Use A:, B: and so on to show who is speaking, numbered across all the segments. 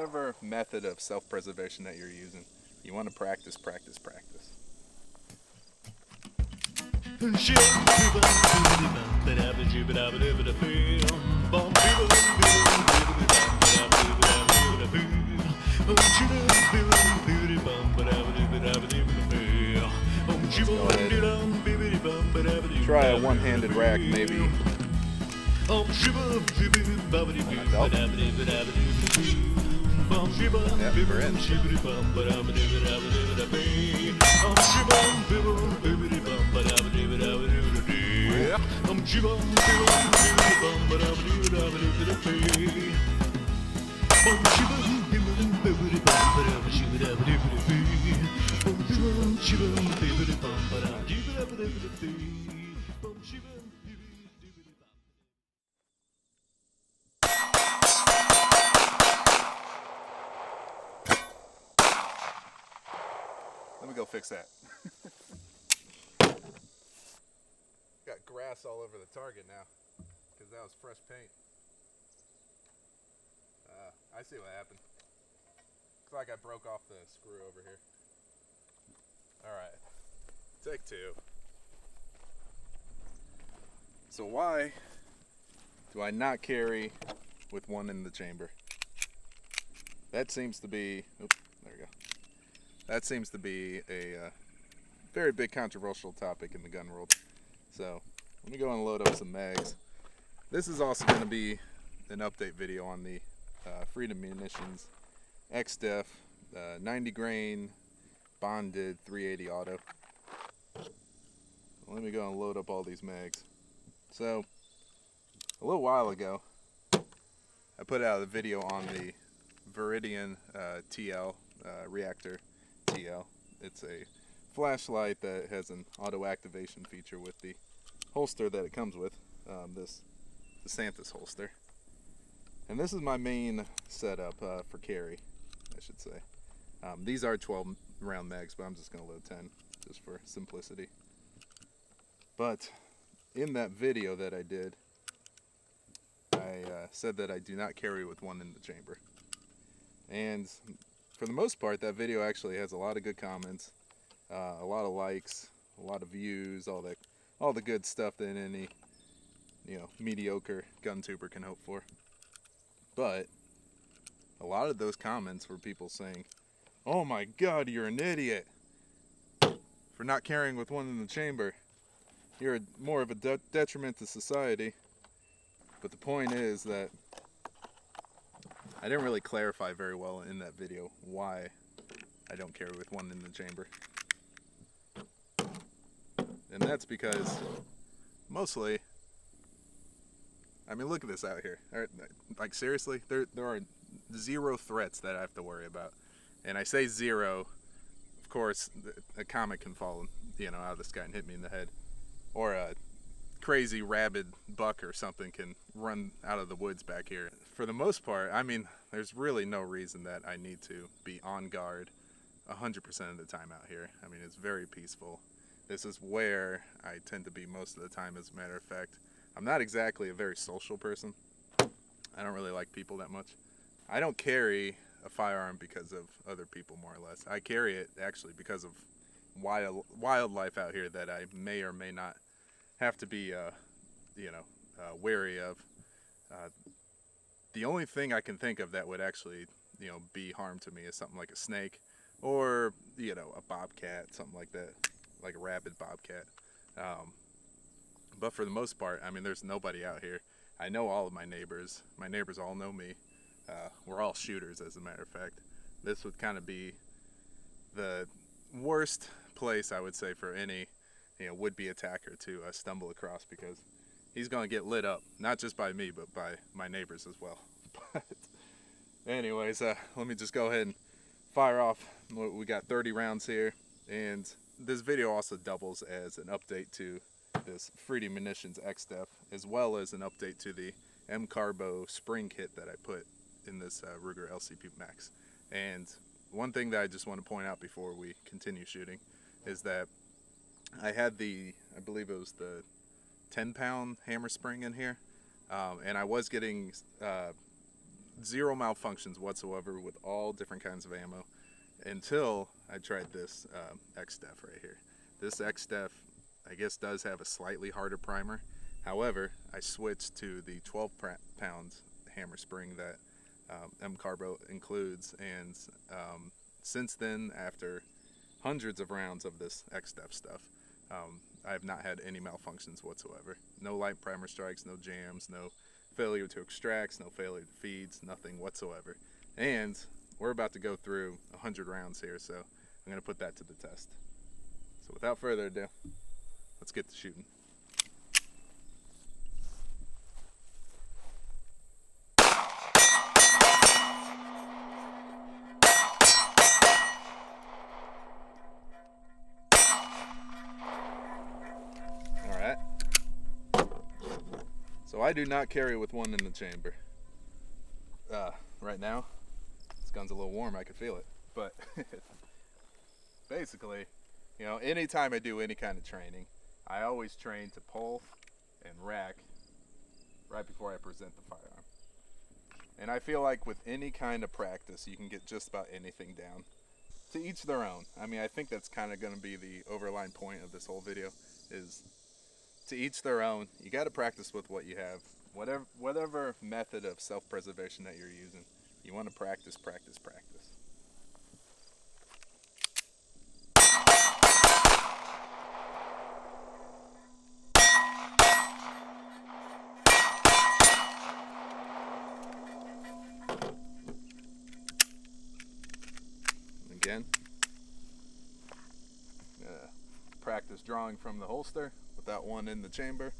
A: whatever method of self-preservation that you're using, you want to practice. Try a one-handed rack, maybe. Yep, we're in. Let me go fix that. Got grass all over the target now because that was fresh paint. I see what happened. Looks like I broke off the screw over here. Alright, take two. So why do I not carry with one in the chamber? That seems to be, oops, there we go. That seems to be a very big controversial topic in the gun world. So let me go and load up some mags. This is also going to be an update video on the Freedom Muntions X-DEF 90 grain bonded 380 auto. Let me go and load up all these mags. So a little while ago I put out a video on the Viridian TL reactor TL. It's a flashlight that has an auto activation feature with the holster that it comes with, the Santis holster. And this is my main setup for carry, I should say. These are 12 round mags, but I'm just going to load 10 just for simplicity. But in that video that I did, I said that I do not carry with one in the chamber. And for the most part, that video actually has a lot of good comments, a lot of likes, a lot of views, all the good stuff that any mediocre gun tuber can hope for. But a lot of those comments were people saying, "Oh my God, you're an idiot for not carrying with one in the chamber. You're more of a detriment to society." But the point is that I didn't really clarify very well in that video why I don't carry with one in the chamber. And that's because mostly, I mean, look at this out here. Like seriously, there are zero threats that I have to worry about. And I say zero, of course, a comet can fall, out of the sky and hit me in the head. Or a crazy rabid buck or something can run out of the woods back here. For the most part, I mean, there's really no reason that I need to be on guard 100% of the time out here. I mean, it's very peaceful. This is where I tend to be most of the time, as a matter of fact. I'm not exactly a very social person. I don't really like people that much. I don't carry a firearm because of other people, more or less. I carry it actually because of wildlife out here that I may or may not have to be, wary of. The only thing I can think of that would actually, be harm to me is something like a snake or, a bobcat, something like that, like a rabid bobcat. But for the most part, I mean, there's nobody out here. I know all of my neighbors. My neighbors all know me. We're all shooters, as a matter of fact. This would kind of be the worst place, I would say, for any would-be attacker to stumble across, because he's going to get lit up, not just by me, but by my neighbors as well. But anyways, let me just go ahead and fire off. We got 30 rounds here, and this video also doubles as an update to this Freedom Muntions X-DEF, as well as an update to the MCARBO spring kit that I put in this Ruger LCP Max. And one thing that I just want to point out before we continue shooting is that I had I believe it was the 10-pound hammer spring in here, and I was getting zero malfunctions whatsoever with all different kinds of ammo until I tried this X-DEF right here. This X-DEF, I guess, does have a slightly harder primer. However, I switched to the 12-pound hammer spring that MCARBO includes, and since then, after hundreds of rounds of this X-DEF stuff, I have not had any malfunctions whatsoever. No light primer strikes, no jams, no failure to extracts, no failure to feeds, nothing whatsoever. And we're about to go through 100 rounds here, so I'm going to put that to the test. So without further ado, let's get to shooting. Alright. So I do not carry with one in the chamber. Right now, this gun's a little warm, I can feel it. But basically, you know, anytime I do any kind of training, I always train to pull and rack right before I present the firearm. And I feel like with any kind of practice, you can get just about anything down. To each their own. I mean, I think that's kind of going to be the overline point of this whole video, is to each their own. You got to practice with what you have. Whatever method of self-preservation that you're using, you want to practice, practice, practice. Again, practice drawing from the holster without one in the chamber.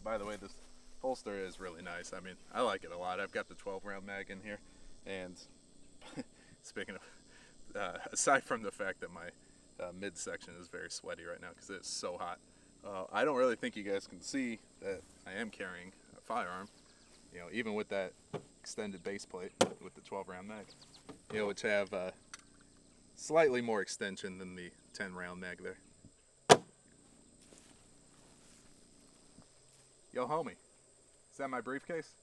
A: By the way, this holster is really nice. I mean, I like it a lot. I've got the 12-round mag in here, and speaking of, aside from the fact that my midsection is very sweaty right now because it's so hot, I don't really think you guys can see that I am carrying a firearm, you know, even with that extended base plate with the 12-round mag, you know, which have slightly more extension than the 10-round mag there. Yo, homie, is that my briefcase?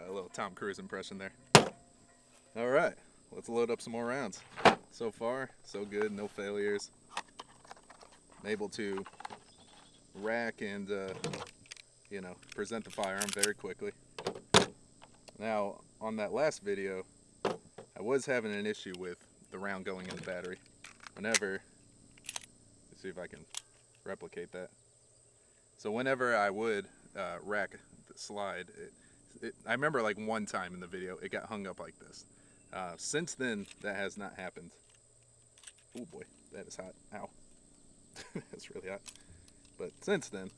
A: A little Tom Cruise impression there. All right, let's load up some more rounds. So far, so good, no failures. I'm able to rack and, you know, present the firearm very quickly. Now, on that last video, I was having an issue with the round going in the battery. Whenever, let's see if I can replicate that. So whenever I would rack the slide, I remember like one time in the video, it got hung up like this. Since then, that has not happened. Oh boy, that is hot. Ow. That's really hot. But since then,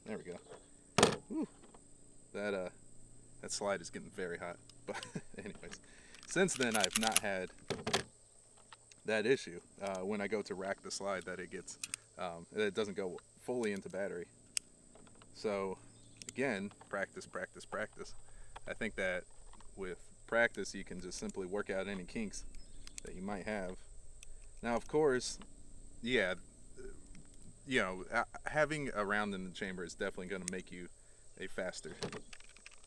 A: there we go. Whew. That slide is getting very hot. But anyways, since then I've not had that issue when I go to rack the slide, that it gets it doesn't go fully into battery. So again, practice, practice, practice. I think that with practice you can just simply work out any kinks that you might have. Now, of course, yeah, you know, having a round in the chamber is definitely going to make you a faster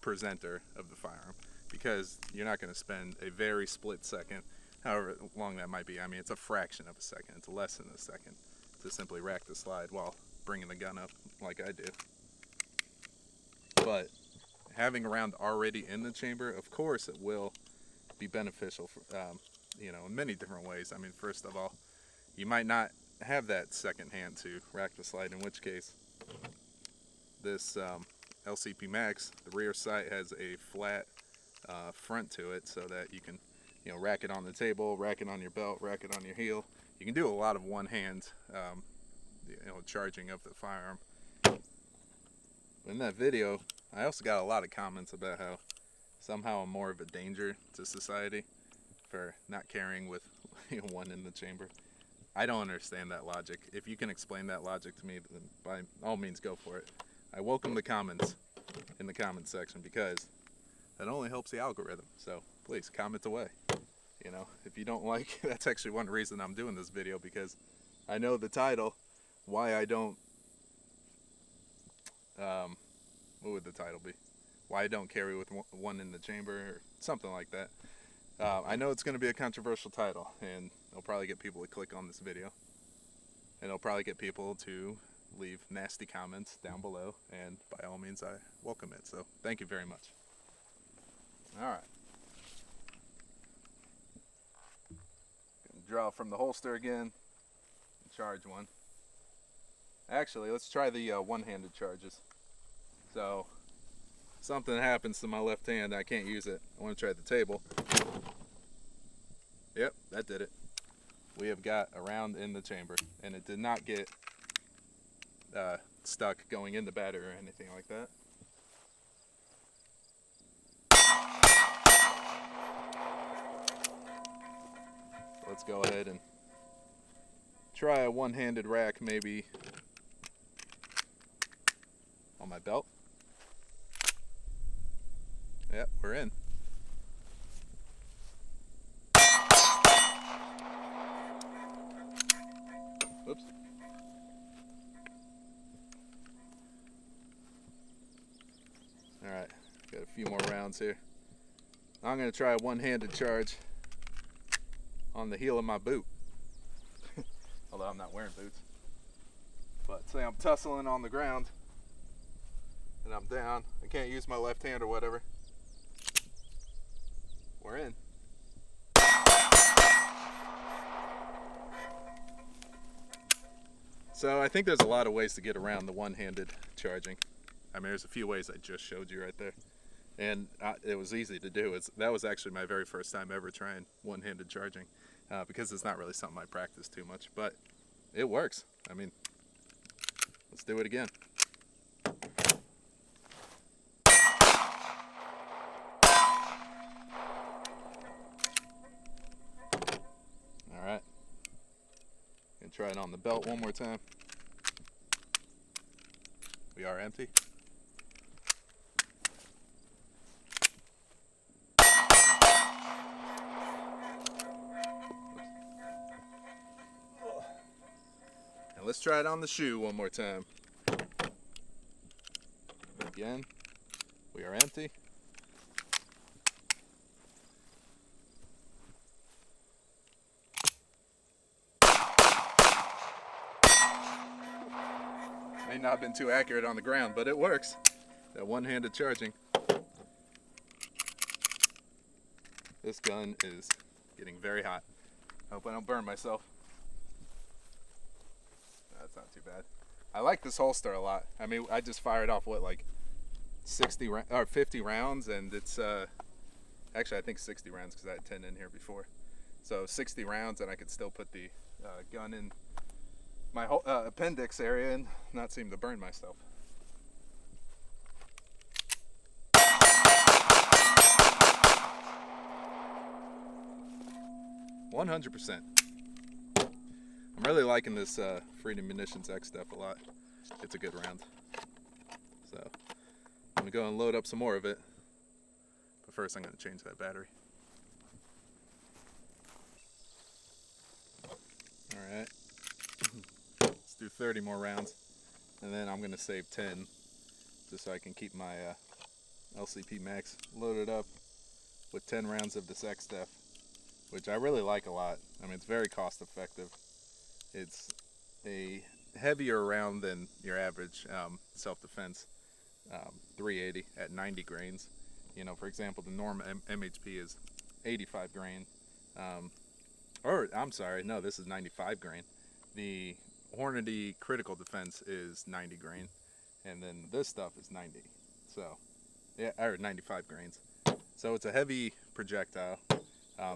A: presenter of the firearm, because you're not going to spend a very split second, however long that might be. I mean, it's a fraction of a second. It's less than a second to simply rack the slide while bringing the gun up like I do. But having a round already in the chamber, of course, it will be beneficial for, you know, in many different ways. I mean, first of all, you might not have that second hand to rack the slide, in which case this LCP Max, the rear sight has a flat front to it, so that you can, you know, rack it on the table, rack it on your belt, rack it on your heel. You can do a lot of one hand, you know, charging of the firearm. In that video, I also got a lot of comments about how somehow I'm more of a danger to society for not carrying with, you know, one in the chamber. I don't understand that logic. If you can explain that logic to me, then by all means go for it. I welcome the comments in the comment section, because that only helps the algorithm. So please comment away. You know, if you don't like, that's actually one reason I'm doing this video, because I know the title, why I don't, what would the title be? Why I don't carry with one in the chamber, or something like that. I know it's going to be a controversial title, and it'll probably get people to click on this video. And it'll probably get people to leave nasty comments down below, and by all means, I welcome it. So, thank you very much. Alright. Draw from the holster again, and charge one. Actually, let's try the one-handed charges. So, something happens to my left hand, I can't use it. I want to try the table. Yep, that did it. We have got a round in the chamber, and it did not get stuck going in the battery or anything like that. So let's go ahead and try a one-handed rack, maybe on my belt. Yep, we're in. Whoops. Alright, got a few more rounds here. I'm going to try a one-handed charge on the heel of my boot. Although I'm not wearing boots. But say I'm tussling on the ground and I'm down. I can't use my left hand or whatever. We're in. So I think there's a lot of ways to get around the one-handed charging. I mean, there's a few ways I just showed you right there. And it was easy to do. That was actually my very first time ever trying one-handed charging, because it's not really something I practice too much, but it works. I mean, let's do it again. All right. Gonna try it on the belt one more time. We are empty. And let's try it on the shoe one more time. Again, we are empty. May not have been too accurate on the ground, but it works. That one-handed charging. This gun is getting very hot. Hope I don't burn myself. That's not too bad. I like this holster a lot. I mean, I just fired off what, like 50 rounds, and it's actually I think 60 rounds because I had 10 in here before. So 60 rounds, and I could still put the gun in my whole appendix area and not seem to burn myself. %. I'm really liking this Freedom Muntions X-DEF a lot. It's a good round. So I'm gonna go and load up some more of it. But first I'm gonna change that battery. Alright. Let's do 30 more rounds. And then I'm gonna save 10 just so I can keep my LCP Max loaded up with 10 rounds of this X-DEF, which I really like a lot. I mean, it's very cost effective. It's a heavier round than your average self-defense 380 at 90 grains. You know, for example, the norm MHP is 85 grain. Or, I'm sorry, no, this is 95 grain. The Hornady Critical Defense is 90 grain. And then this stuff is 90. So, yeah, or 95 grains. So it's a heavy projectile.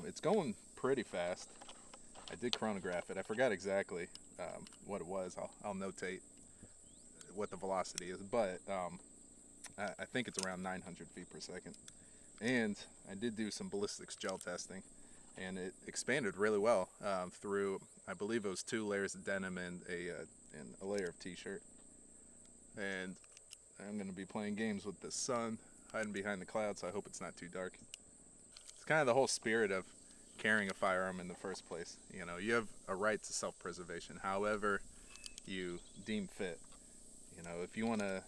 A: It's going pretty fast. I did chronograph it. I forgot exactly what it was. I'll notate what the velocity is, but I think it's around 900 feet per second. And I did do some ballistics gel testing, and it expanded really well through, I believe it was 2 layers of denim and a layer of t-shirt. And I'm going to be playing games with the sun, hiding behind the clouds, so I hope it's not too dark. It's kind of the whole spirit of carrying a firearm in the first place. You know, you have a right to self-preservation, however you deem fit. You know, if you want to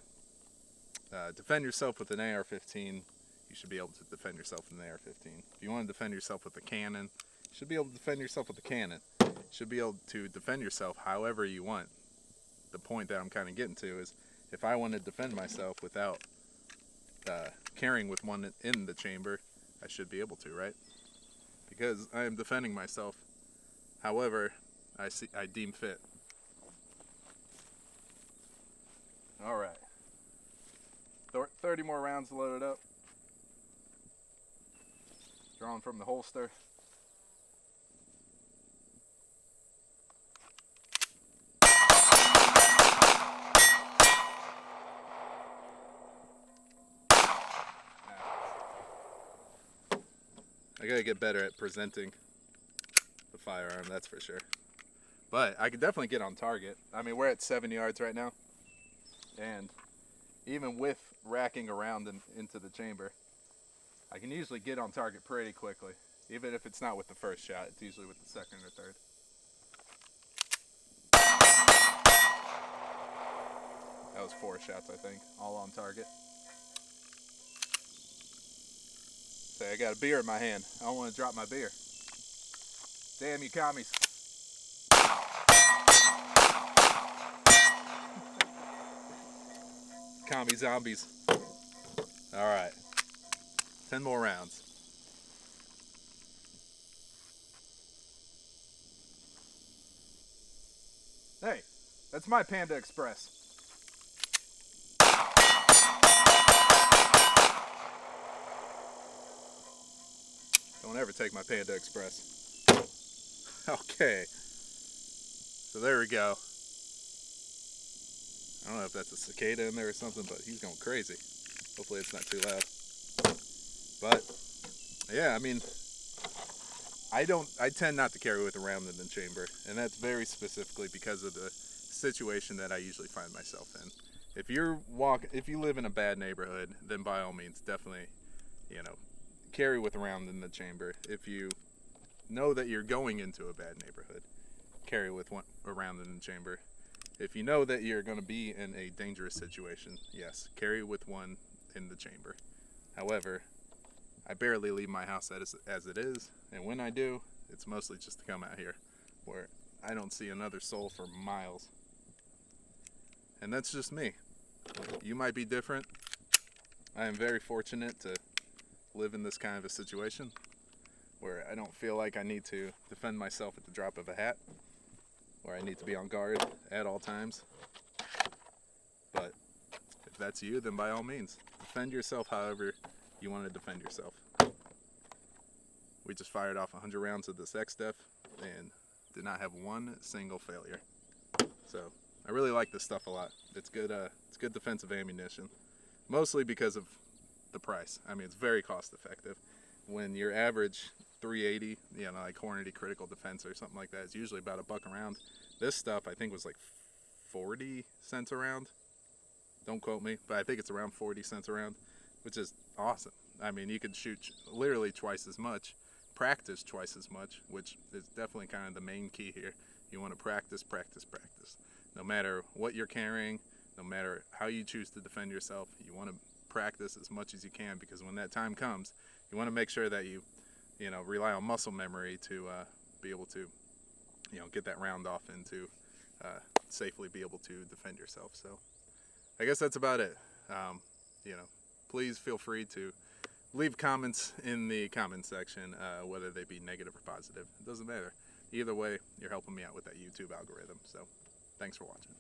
A: defend yourself with an AR-15, you should be able to defend yourself with an AR-15. If you want to defend yourself with a cannon, you should be able to defend yourself with a cannon. You should be able to defend yourself however you want. The point that I'm kind of getting to is, if I want to defend myself without carrying with one in the chamber, I should be able to, right? Because I am defending myself however I deem fit. All right. 30 more rounds loaded up. Drawn from the holster. I gotta get better at presenting the firearm, that's for sure. But I could definitely get on target. I mean, we're at 7 yards right now. And even with racking around into the chamber, I can usually get on target pretty quickly. Even if it's not with the first shot, it's usually with the second or third. That was 4 shots, I think, all on target. Say, I got a beer in my hand. I don't want to drop my beer. Damn you commies. Commie zombies. Alright. 10 more rounds. Hey, that's my Panda Express. Don't ever take my Panda Express. Okay. So there we go. I don't know if that's a cicada in there or something, but he's going crazy. Hopefully it's not too loud. But yeah, I mean, I tend not to carry with a round in the chamber, and that's very specifically because of the situation that I usually find myself in. If you live in a bad neighborhood, then by all means, definitely, you know, carry with a round in the chamber. If you know that you're going into a bad neighborhood, carry with a round in the chamber. If you know that you're going to be in a dangerous situation, yes, carry with one in the chamber. However, I barely leave my house as it is, and when I do, it's mostly just to come out here where I don't see another soul for miles. And that's just me. You might be different. I am very fortunate to live in this kind of a situation where I don't feel like I need to defend myself at the drop of a hat, where I need to be on guard at all times. But if that's you, then by all means, defend yourself however you want to defend yourself. We just fired off 100 rounds of this X-DEF and did not have one single failure. So I really like this stuff a lot. It's good defensive ammunition, mostly because of the price. I mean, it's very cost effective. When your average 380, you know, like Hornady Critical Defense or something like that, is usually about $1 a round. This stuff I think was like 40 cents a round. Don't quote me, but I think it's around 40 cents a round, which is awesome. I mean, you could shoot literally twice as much, practice twice as much, which is definitely kind of the main key here. You want to practice, practice, practice. No matter what you're carrying, no matter how you choose to defend yourself, you want to practice as much as you can, because when that time comes, you want to make sure that you rely on muscle memory to be able to, get that round off and to safely be able to defend yourself. So I guess that's about it. Please feel free to leave comments in the comment section, whether they be negative or positive. It doesn't matter. Either way, you're helping me out with that YouTube algorithm. So thanks for watching.